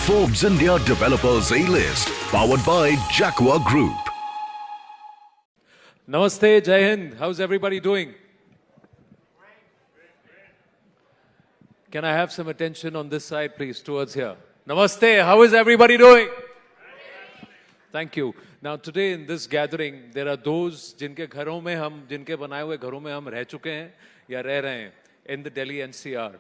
Forbes India Developers A-List, powered by Jaguar Group. Namaste, Jai Hind. How's everybody doing? Can I have some attention on this side, please, towards here? Namaste. How is everybody doing? Thank you. Now, today in this gathering, there are those जिनके घरों में हम, जिनके बनाए हुए घरों में हम रह चुके हैं या रह रहे हैं in the Delhi NCR.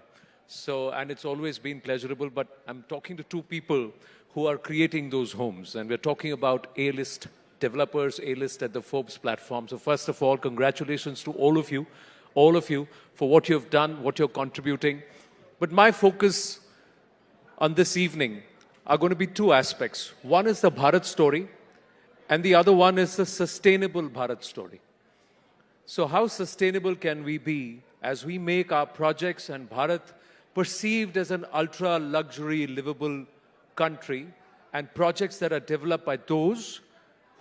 So, and it's always been pleasurable, but I'm talking to two people who are creating those homes, and we're talking about A-List Developers A-List at the Forbes platform. So first of all, congratulations to all of you for what you've done, what you're contributing. But my focus on this evening are going to be two aspects. One is the Bharat story, and the other one is the sustainable Bharat story. So how sustainable can we be as we make our projects and Bharat perceived as an ultra-luxury, livable country, and projects that are developed by those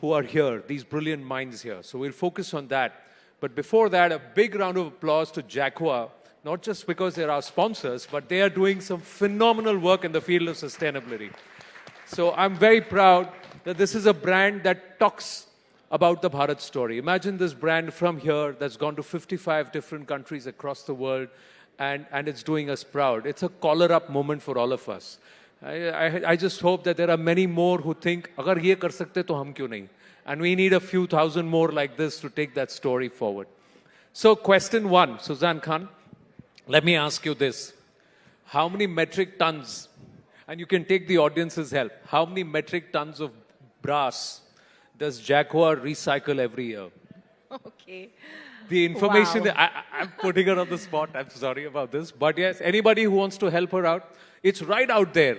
who are here, these brilliant minds here. So we'll focus on that. But before that, a big round of applause to Jaguar, not just because they're our sponsors, but they are doing some phenomenal work in the field of sustainability. So I'm very proud that this is a brand that talks about the Bharat story. Imagine this brand from here that's gone to 55 different countries across the world, and it's doing us proud. It's a collar-up moment for all of us. I just hope that there are many more who think, agar ye kar sakte to hum kyun nahi? And we need a few thousand more like this to take that story forward. So question one, Sussanne Khan, let me ask you this. How many metric tons, and you can take the audience's help, how many metric tons of brass does Jaguar recycle every year? Okay. The information, Wow. I'm putting her on the spot, I'm sorry about this. But yes, anybody who wants to help her out, it's right out there.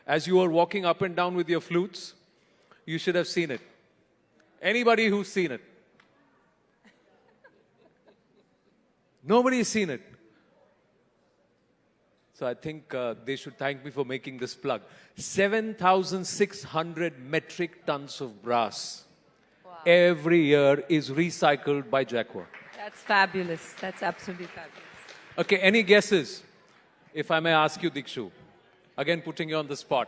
As you are walking up and down with your flutes, you should have seen it. Anybody who's seen it? Nobody's seen it. So I think they should thank me for making this plug. 7,600 metric tons of brass every year is recycled by Jaguar. That's fabulous. That's absolutely fabulous. Okay, any guesses? If I may ask you, Dikshu, again putting you on the spot.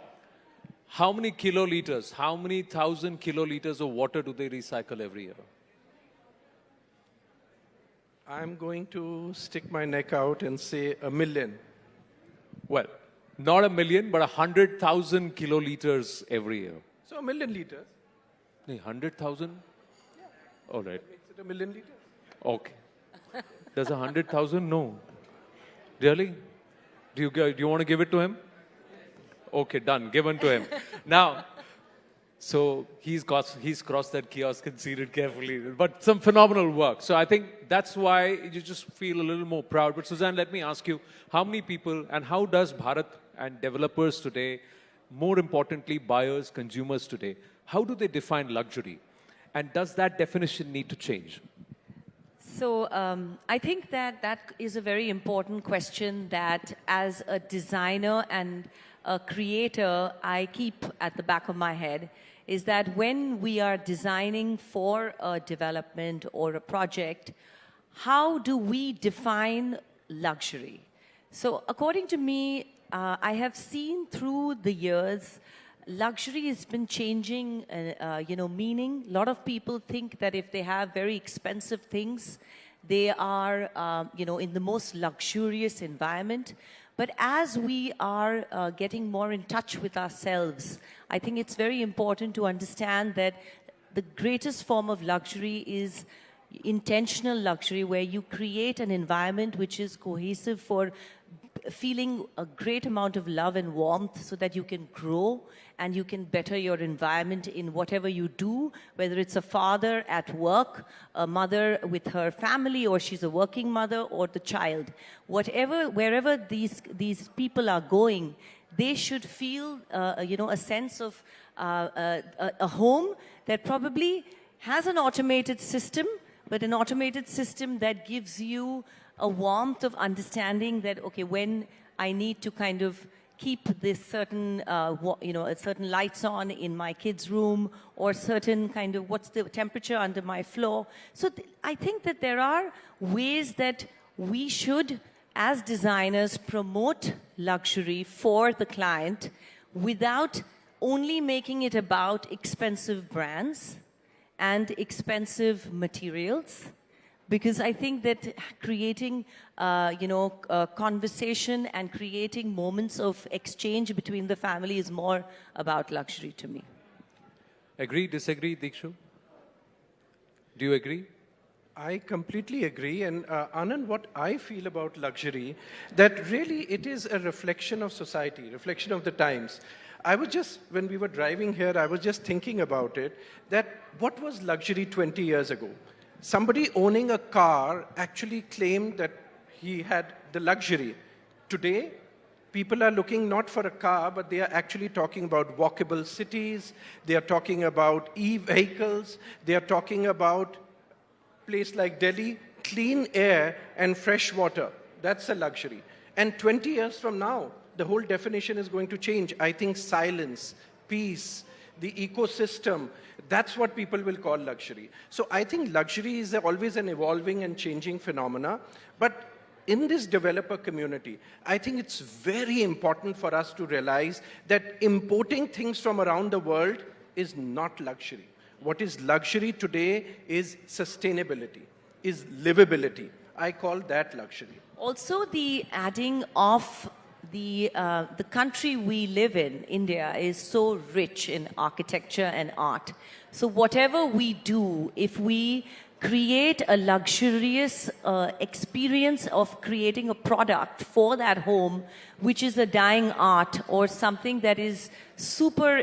How many kiloliters, how many thousand kiloliters of water do they recycle every year? I'm going to stick my neck out and say 1 million. Well, not 1 million, but 100,000 kiloliters every year. So 1 million liters. 100,000? All right. Makes it 1 million liters. Okay. Does 100,000? No. Really? Do you want to give it to him? Okay, done. Given to him. Now, so he's crossed that kiosk and seen it carefully. But some phenomenal work. So I think that's why you just feel a little more proud. But Sussanne, let me ask you, how many people and how does Bharat and developers today, more importantly, buyers, consumers today, how do they define luxury? And does that definition need to change? So I think that is a very important question that as a designer and a creator, I keep at the back of my head, is that when we are designing for a development or a project, how do we define luxury? So according to me, I have seen through the years, luxury has been changing, meaning. A lot of people think that if they have very expensive things, they are, in the most luxurious environment. But as we are getting more in touch with ourselves, I think it's very important to understand that the greatest form of luxury is intentional luxury, where you create an environment which is cohesive for feeling a great amount of love and warmth so that you can grow and you can better your environment in whatever you do, whether it's a father at work, a mother with her family, or she's a working mother, or the child. Wherever these people are going, they should feel, a sense of a home that probably has an automated system, but an automated system that gives you a warmth of understanding that, okay, when I need to kind of keep this certain, certain lights on in my kid's room, or certain kind of what's the temperature under my floor. So I think that there are ways that we should, as designers, promote luxury for the client without only making it about expensive brands and expensive materials. Because I think that creating, conversation and creating moments of exchange between the family is more about luxury to me. Agree, disagree, Dikshu? Do you agree? I completely agree. And Anand, what I feel about luxury, that really it is a reflection of society, reflection of the times. I was just, when we were driving here, I was just thinking about it, that what was luxury 20 years ago? Somebody owning a car actually claimed that he had the luxury. Today, people are looking not for a car, but they are actually talking about walkable cities. They are talking about e-vehicles. They are talking about a place like Delhi, clean air and fresh water. That's a luxury. And 20 years from now, the whole definition is going to change. I think silence, peace, the ecosystem, that's what people will call luxury. So I think luxury is always an evolving and changing phenomena. But in this developer community, I think it's very important for us to realize that importing things from around the world is not luxury. What is luxury today is sustainability, is livability. I call that luxury. Also, the adding of the country we live in, India, is so rich in architecture and art. So whatever we do, if we create a luxurious experience of creating a product for that home, which is a dying art or something that is super,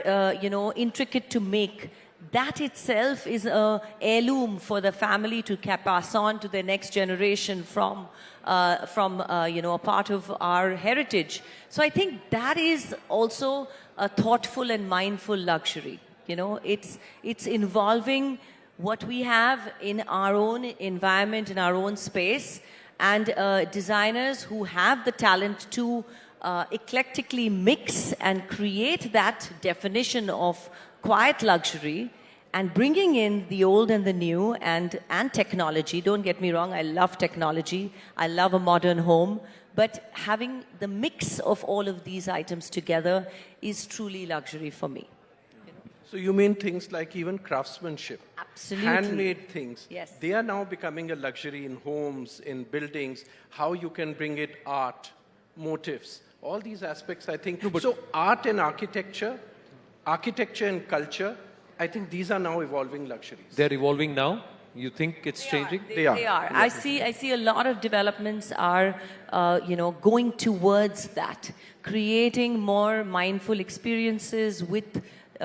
intricate to make, that itself is an heirloom for the family to pass on to the next generation from a part of our heritage. So I think that is also a thoughtful and mindful luxury. It's involving what we have in our own environment, in our own space, and designers who have the talent to eclectically mix and create that definition of quiet luxury, and bringing in the old and the new and technology. Don't get me wrong, I love technology. I love a modern home. But having the mix of all of these items together is truly luxury for me. So you mean things like even craftsmanship? Absolutely. Handmade things. Yes. They are now becoming a luxury in homes, in buildings, how you can bring it art, motifs, all these aspects, I think. No, so art and architecture and culture, I think these are now evolving luxuries. They're evolving now? You think it's changing? They are. Yes. I see a lot of developments are, going towards that, creating more mindful experiences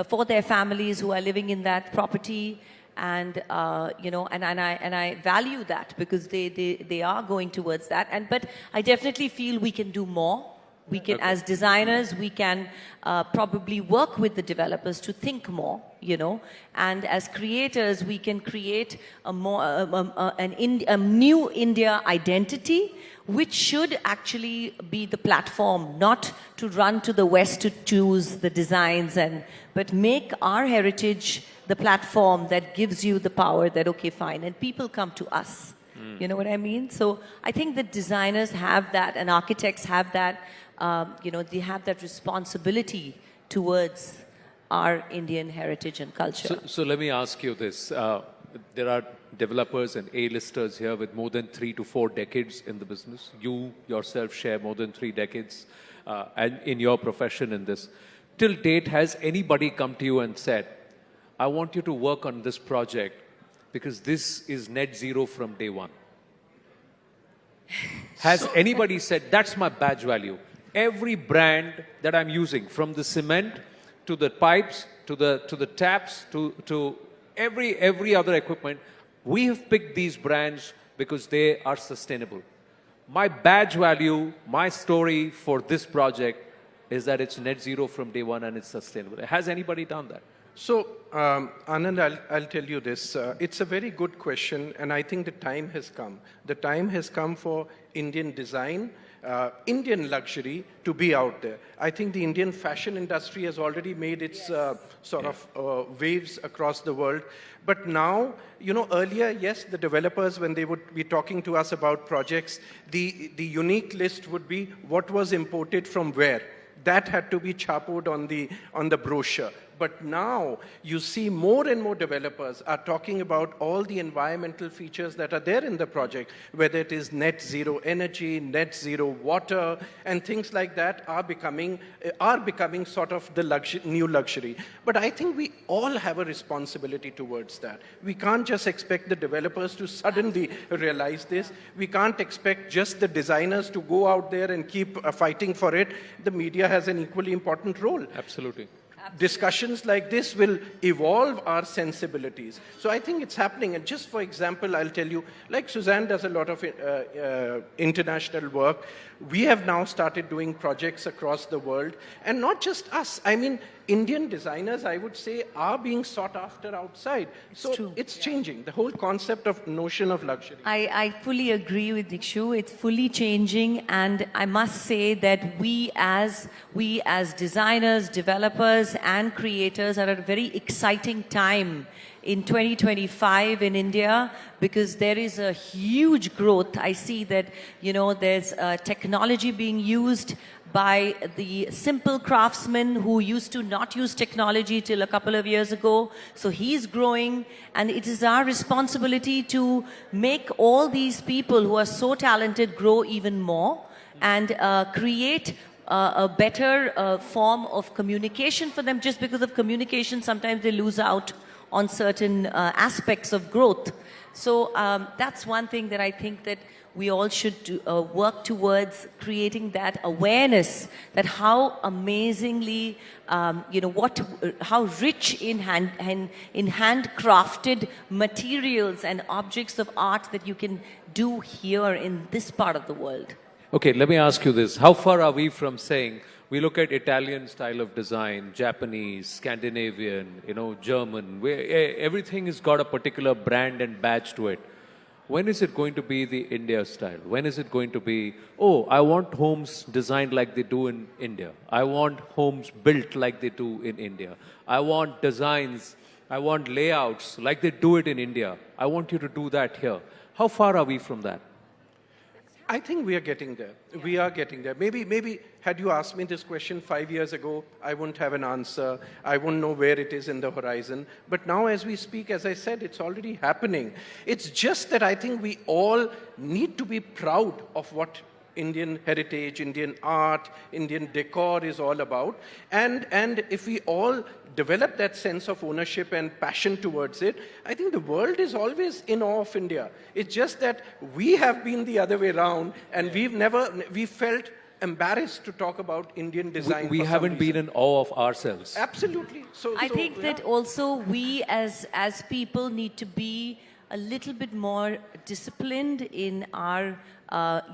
for their families who are living in that property, and I value that because they are going towards that. But I definitely feel we can do more. We can, as designers, we can probably work with the developers to think more, and as creators, we can create a new India identity, which should actually be the platform, not to run to the West to choose the designs, but make our heritage the platform that gives you the power that, okay, fine, and people come to us. You know what I mean? So I think that designers have that, and architects have that. They have that responsibility towards our Indian heritage and culture. So let me ask you this. There are developers and A-listers here with more than 3 to 4 decades in the business. You yourself share more than 3 decades and in your profession in this. Till date, has anybody come to you and said, I want you to work on this project because this is net zero from day one? Has anybody said, that's my badge value? Every brand that I'm using, from the cement to the pipes to the taps to every other equipment, we have picked these brands because they are sustainable. My badge value, my story for this project is that it's net zero from day one and it's sustainable. Has anybody done that? So, Anand, I'll tell you this. It's a very good question, and I think the time has come. The time has come for Indian design, Indian luxury to be out there. I think the Indian fashion industry has already made its waves across the world. But now, earlier, yes, the developers, when they would be talking to us about projects, the unique list would be what was imported from where. that had to be chapoed on the brochure. But now you see more and more developers are talking about all the environmental features that are there in the project, whether it is net zero energy, net zero water, and things like that are becoming sort of the new luxury. But I think we all have a responsibility towards that. We can't just expect the developers to suddenly realize this. We can't expect just the designers to go out there and keep fighting for it. The media has an equally important role. Absolutely. Discussions like this will evolve our sensibilities. So I think it's happening. And just for example, I'll tell you, like Sussanne does a lot of international work. We have now started doing projects across the world. And not just us. I mean, Indian designers, I would say, are being sought after outside. So it's changing. The whole concept of notion of luxury. I fully agree with Dikshu. It's fully changing, and I must say that we as designers, developers, and creators are at a very exciting time in 2025 in India, because there is a huge growth. I see that, you know, there's technology being used by the simple craftsman who used to not use technology till a couple of years ago. So he's growing, and it is our responsibility to make all these people who are so talented grow even more and create a better form of communication for them. Just because of communication, sometimes they lose out on certain aspects of growth. So that's one thing that I think that we all should do, work towards creating that awareness that how amazingly, you know, how rich in handcrafted materials and objects of art that you can do here in this part of the world. Okay, let me ask you this. How far are we from saying, we look at Italian style of design, Japanese, Scandinavian, you know, German, where everything has got a particular brand and badge to it. When is it going to be the India style? When is it going to be, oh, I want homes designed like they do in India. I want homes built like they do in India. I want designs, I want layouts like they do it in India. I want you to do that here. How far are we from that? I think we are getting there. We are getting there. Maybe had you asked me this question 5 years ago, I wouldn't have an answer. I wouldn't know where it is in the horizon. But now as we speak, as I said, it's already happening. It's just that I think we all need to be proud of what Indian heritage, Indian art, Indian decor is all about. And if we all develop that sense of ownership and passion towards it, I think the world is always in awe of India. It's just that we have been the other way around, and we felt embarrassed to talk about Indian design. We haven't been in awe of ourselves. Absolutely. I think that also we as people need to be a little bit more disciplined in our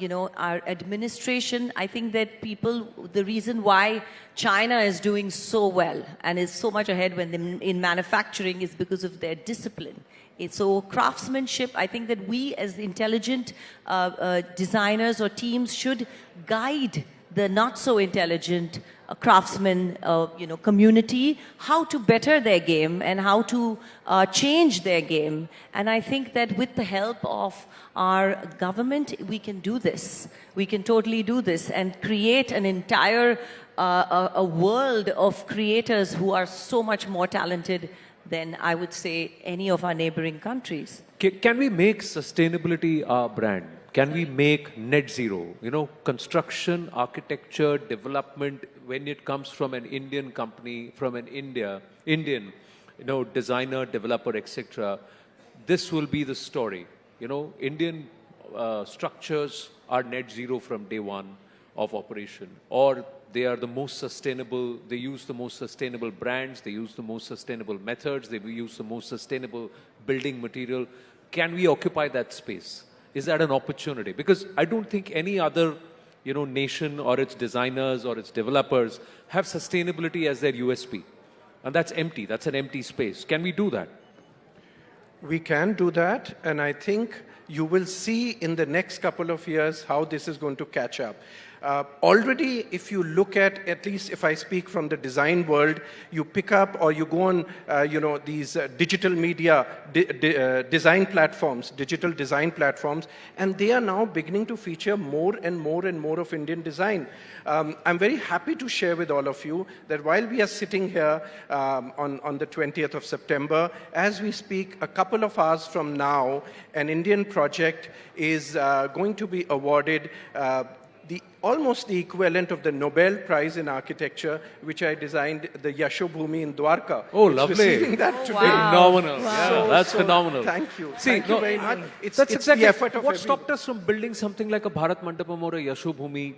you know, our administration. I think that the reason why China is doing so well and is so much ahead in manufacturing is because of their discipline. So craftsmanship, I think that we as intelligent designers or teams should guide the not so intelligent craftsman you know, community how to better their game and how to change their game. And I think that with the help of our government, we can do this. We can totally do this and create an entire a world of creators who are so much more talented than, I would say, any of our neighboring countries. Can we make sustainability our brand? Can we make net zero? You know, construction, architecture, development, when it comes from an Indian company, from an Indian, you know, designer, developer, etc., this will be the story. You know, Indian structures are net zero from day one of operation, or they are the most sustainable, they use the most sustainable brands, they use the most sustainable methods, they use the most sustainable building material. Can we occupy that space? Is that an opportunity? Because I don't think any other, you know, nation or its designers or its developers have sustainability as their USP. And that's empty. That's an empty space. Can we do that? We can do that, and I think you will see in the next couple of years how this is going to catch up. Already, if you look at least if I speak from the design world, you pick up or you go on, these digital media design platforms, digital design platforms, and they are now beginning to feature more and more and more of Indian design. I'm very happy to share with all of you that while we are sitting here on the 20th of September, as we speak, a couple of hours from now, an Indian project is going to be awarded almost the equivalent of the Nobel Prize in Architecture, which I designed, the Yashobhumi in Dwarka. Oh, It's lovely. Receiving that today. Wow. Phenomenal. Wow. Yeah, that's phenomenal. Thank you. See, Thank you very much. that's It's exactly the effort of what everyone. stopped us from building something like a Bharat Mandapam or a Yashobhumi,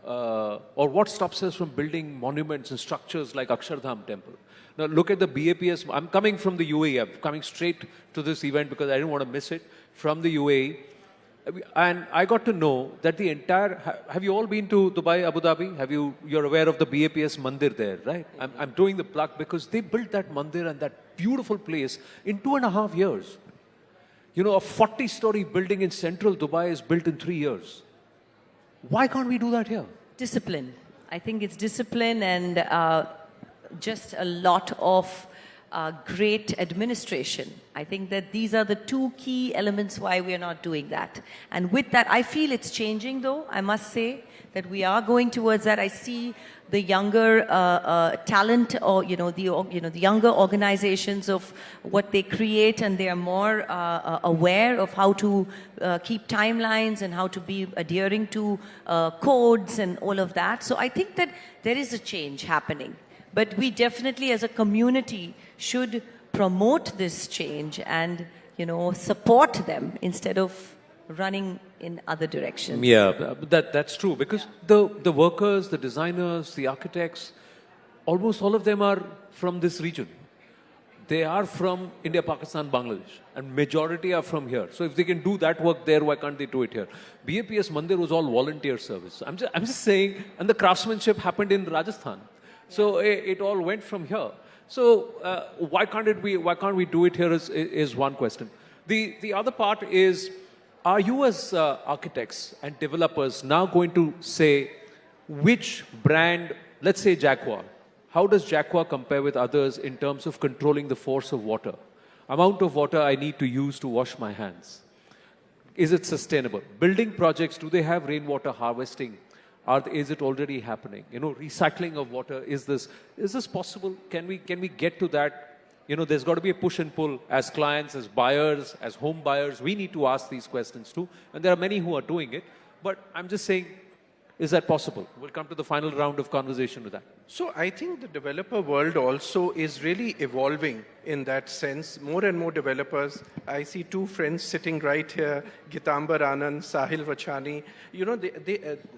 or what stops us from building monuments and structures like Akshardham Temple. Now look at the BAPS. I'm coming from the UAE. I'm coming straight to this event because I didn't want to miss it from the UAE. And I got to know that the entire, have you all been to Dubai, Abu Dhabi? You're aware of the BAPS Mandir there, right? I'm doing the plug because they built that Mandir and that beautiful place in 2.5 years. A 40-story building in central Dubai is built in 3 years. Why can't we do that here? Discipline. I think it's discipline and just a lot of great administration. I think that these are the two key elements why we are not doing that. And with that, I feel it's changing though. I must say that we are going towards that. I see the younger talent or, the younger organizations of what they create, and they are more aware of how to keep timelines and how to be adhering to codes and all of that. So I think that there is a change happening. But we definitely as a community should promote this change and, support them instead of running in other directions. Yeah, that's true because the workers, the designers, the architects, almost all of them are from this region. They are from India, Pakistan, Bangladesh, and majority are from here. So if they can do that work there, why can't they do it here? BAPS Mandir was all volunteer service. I'm just saying, and the craftsmanship happened in Rajasthan. So it all went from here. So why can't we do it here is one question. The other part is, are you as architects and developers now going to say which brand, let's say Jaguar, how does Jaguar compare with others in terms of controlling the force of water? Amount of water I need to use to wash my hands. Is it sustainable? Building projects, do they have rainwater harvesting? Is it already happening? Recycling of water, is this possible? Can we get to that? There's got to be a push and pull as clients, as buyers, as home buyers. We need to ask these questions too. And there are many who are doing it. But I'm just saying, is that possible? We'll come to the final round of conversation with that. So I think the developer world also is really evolving in that sense. More and more developers. I see two friends sitting right here, Gitambar Anand, Sahil Vachani.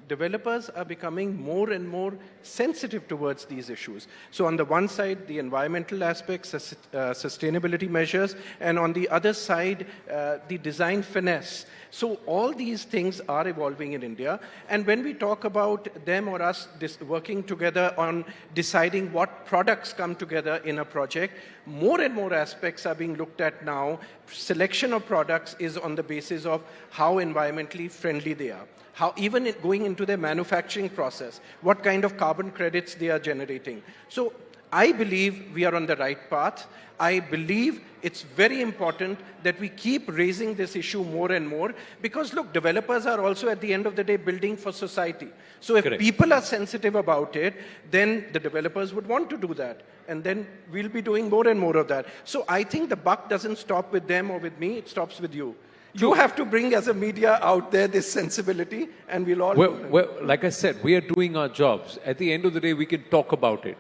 Developers are becoming more and more sensitive towards these issues. So on the one side, the environmental aspects, sustainability measures, and on the other side, the design finesse. So all these things are evolving in India. And when we talk about them or us working together on deciding what products come together in a project, more and more aspects are being looked at now. Selection of products is on the basis of how environmentally friendly they are. How even going into their manufacturing process, what kind of carbon credits they are generating. So I believe we are on the right path. I believe it's very important that we keep raising this issue more and more because, look, developers are also at the end of the day building for society. So if Correct. people are sensitive about it, then the developers would want to do that. And then we'll be doing more and more of that. So I think the buck doesn't stop with them or with me, it stops with you. You have to bring as a media out there this sensibility and we'll all... Well, like I said, we are doing our jobs. At the end of the day, we can talk about it.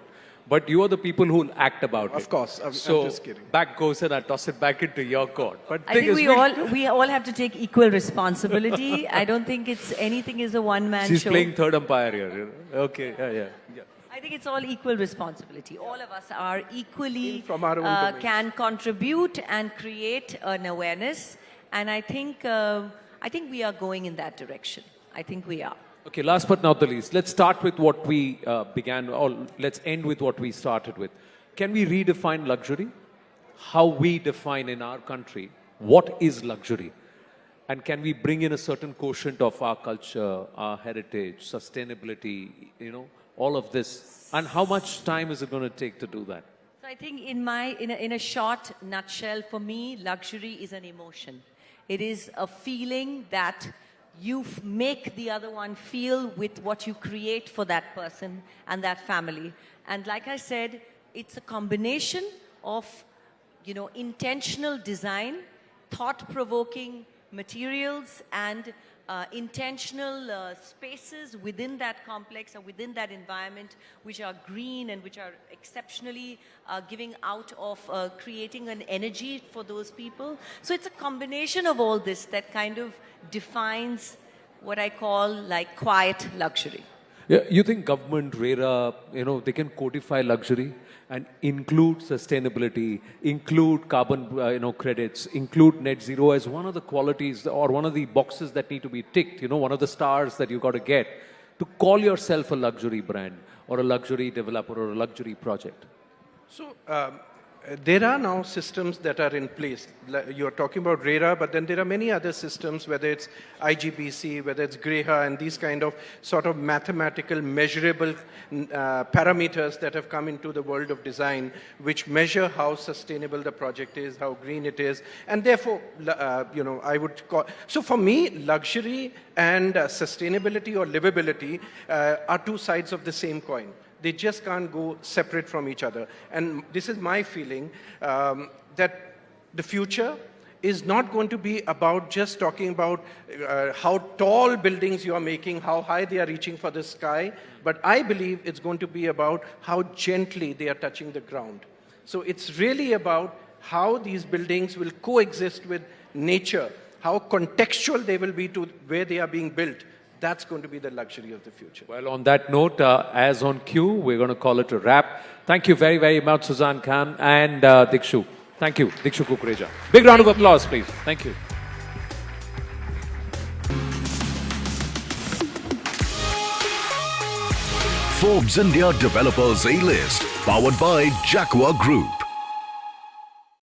But you are the people who will act about it. Of course, I'm so just kidding. Back goes and I toss it back into your court. But I think we all have to take equal responsibility. I don't think anything is a one-man show. She's playing third umpire here. Okay, yeah. I think it's all equal responsibility. All of us are equally From our own domains. can contribute and create an awareness. And I think we are going in that direction. I think we are. Okay, last but not the least, let's start with what we began, or let's end with what we started with. Can we redefine luxury? How we define in our country what is luxury? And can we bring in a certain quotient of our culture, our heritage, sustainability, all of this? And how much time is it going to take to do that? So I think in a short nutshell, for me, luxury is an emotion. It is a feeling that you make the other one feel with what you create for that person and that family. And like I said, it's a combination of, intentional design, thought-provoking materials, and intentional spaces within that complex or within that environment, which are green and which are exceptionally giving out of creating an energy for those people. So it's a combination of all this that kind of defines what I call like quiet luxury. Yeah, you think government, RERA, they can codify luxury and include sustainability, include carbon, credits, include net zero as one of the qualities or one of the boxes that need to be ticked, one of the stars that you got to get to call yourself a luxury brand or a luxury developer or a luxury project? So there are now systems that are in place. You're talking about RERA, but then there are many other systems, whether it's IGBC, whether it's GREHA, and these kind of sort of mathematical, measurable parameters that have come into the world of design, which measure how sustainable the project is, how green it is, and therefore, I would call. So for me, luxury and sustainability or livability are two sides of the same coin. They just can't go separate from each other. And this is my feeling, that the future is not going to be about just talking about how tall buildings you are making, how high they are reaching for the sky, but I believe it's going to be about how gently they are touching the ground. So it's really about how these buildings will coexist with nature, how contextual they will be to where they are being built. That's going to be the luxury of the future. Well, on that note, as on cue, we're going to call it a wrap. Thank you very, very much, Sussanne Khan and Dikshu. Thank you, Dikshu Kukreja. Big round of applause, please. Thank you. Forbes India Developers A-List, powered by Jaguar Group.